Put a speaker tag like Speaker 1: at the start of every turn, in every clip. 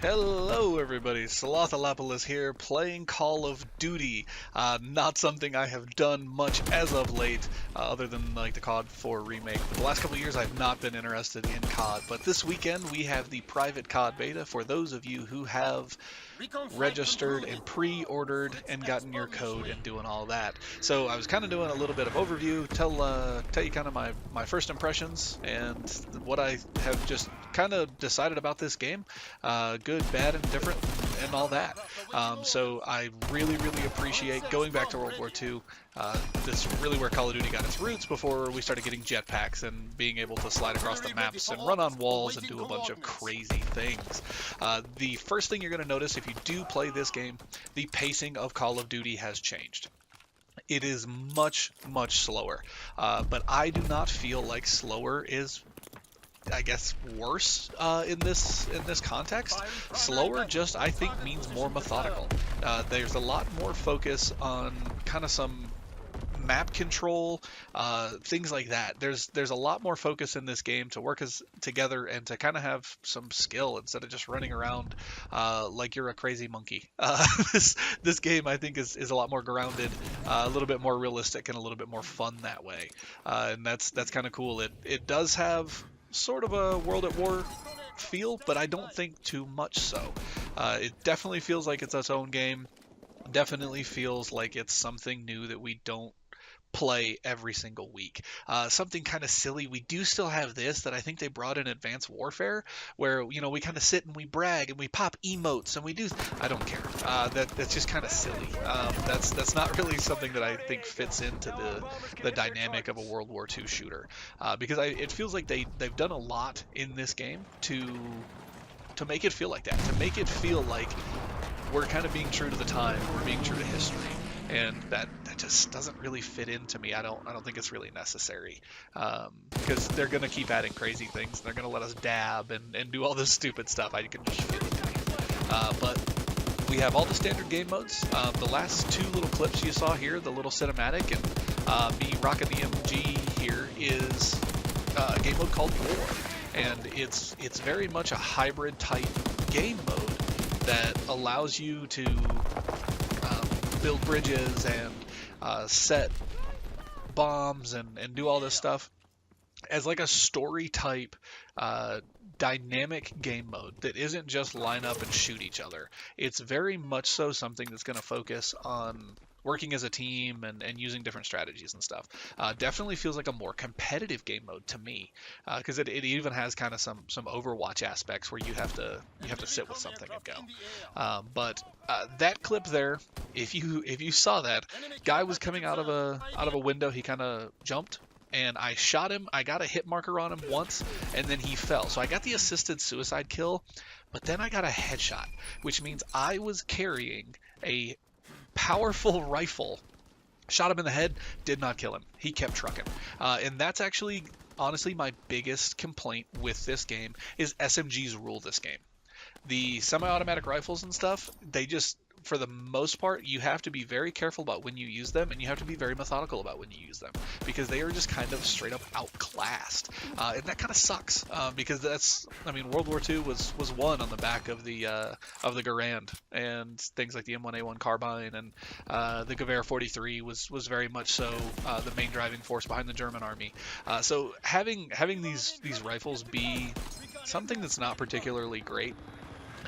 Speaker 1: Hello everybody, Slothalopolis here, playing Call of Duty. Not something I have done much as of late, other than like the COD 4 remake. But the last couple of years I've not been interested in COD, but this weekend we have the private COD beta for those of you who have registered and pre-ordered and gotten your code and doing all that. So I was kind of doing a little bit of overview, tell you kind of my first impressions and what I have just kind of decided about this game, good, bad, and different, and all that. So I really appreciate going back to World War II. This is really where Call of Duty got its roots before we started getting jetpacks and being able to slide across the maps and run on walls and do a bunch of crazy things. The first thing you're going to notice if you do play this game, the pacing of Call of Duty has changed. It is much slower, but I do not feel like slower is, I guess, worse in this context. Slower just, I think, means more methodical. There's a lot more focus on kind of some map control, things like that. There's a lot more focus in this game to work together and to kind of have some skill instead of just running around like you're a crazy monkey. This game, I think, is a lot more grounded, a little bit more realistic, and a little bit more fun that way. And that's kind of cool. It does have sort of a World at War feel, but I don't think too much so. It definitely feels like it's its own game. Definitely feels like it's something new that we don't play every single week. Something kind of silly. We do still have this that I think they brought in Advanced Warfare, where we kind of sit and we brag and we pop emotes and we do. I don't care. That's just kind of silly. That's not really something that I think fits into the dynamic of a World War II shooter, because it feels like they've done a lot in this game to make it feel like that, to make it feel like we're kind of being true to the time, we're being true to history. And that just doesn't really fit into me. I don't think it's really necessary, because they're gonna keep adding crazy things. They're gonna let us dab and do all this stupid stuff. I can just feel it. But we have all the standard game modes. The last two little clips you saw here, the little cinematic and me rocking the MG here, is a game mode called War, and it's very much a hybrid type game mode that allows you to build bridges and set bombs and do all this stuff as like a story type dynamic game mode that isn't just line up and shoot each other. It's very much so something that's going to focus on working as a team and using different strategies and stuff. Definitely feels like a more competitive game mode to me, because it even has kind of some Overwatch aspects where you have to sit with something and go. But that clip there, if you saw that, guy was coming out of a window. He kind of jumped, and I shot him. I got a hit marker on him once, and then he fell. So I got the assisted suicide kill, but then I got a headshot, which means I was carrying a powerful rifle. Shot him in the head, did not kill him. He kept trucking. And that's actually, honestly, my biggest complaint with this game is SMGs rule this game. The semi-automatic rifles and stuff, they just, for the most part, you have to be very careful about when you use them, and you have to be very methodical about when you use them, because they are just kind of straight up outclassed. And that kind of sucks, because World War II was won on the back of the Garand and things like the M1A1 carbine, and the Gewehr 43 was very much so the main driving force behind the German army. So having these rifles be something that's not particularly great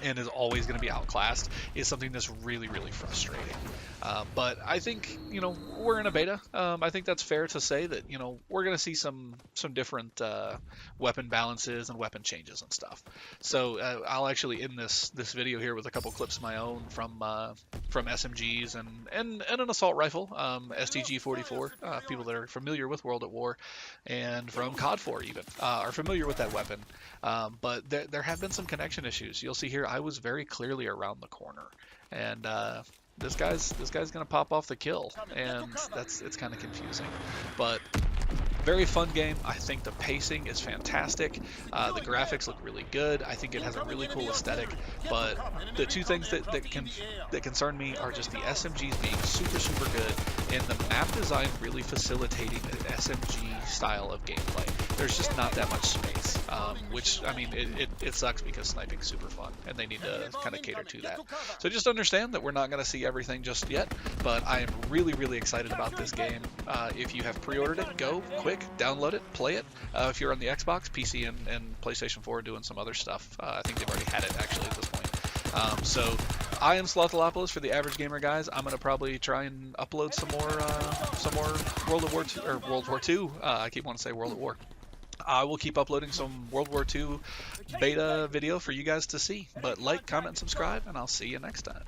Speaker 1: and is always going to be outclassed is something that's really frustrating. But I think, we're in a beta. I think that's fair to say that, we're going to see some different weapon balances and weapon changes and stuff. So I'll actually end this video here with a couple clips of my own from SMGs and an assault rifle, STG-44. People that are familiar with World at War and from COD 4 even are familiar with that weapon. But there have been some connection issues. You'll see here I was very clearly around the corner, and this guy's gonna pop off the kill, and it's kind of confusing. But very fun game. I think the pacing is fantastic. The graphics look really good. I think it has a really cool aesthetic. But the two things that concern me are just the SMGs being super good, and the map design really facilitating an SMG style of gameplay. there's just not that much space, which, I mean, it sucks because sniping's super fun, and they need to kind of cater to that. So just understand that we're not going to see everything just yet, but I am really, really excited about this game. If you have pre-ordered it, go quick, download it, play it. If you're on the Xbox, PC, and PlayStation 4 doing some other stuff, I think they've already had it actually at this point. So I am Slothalopolis for the Average Gamer, guys. I'm gonna probably try and upload some more World of War II, or World War II. I keep wanting to say World at War. I will keep uploading some World War II beta video for you guys to see. But like, comment, and subscribe, and I'll see you next time.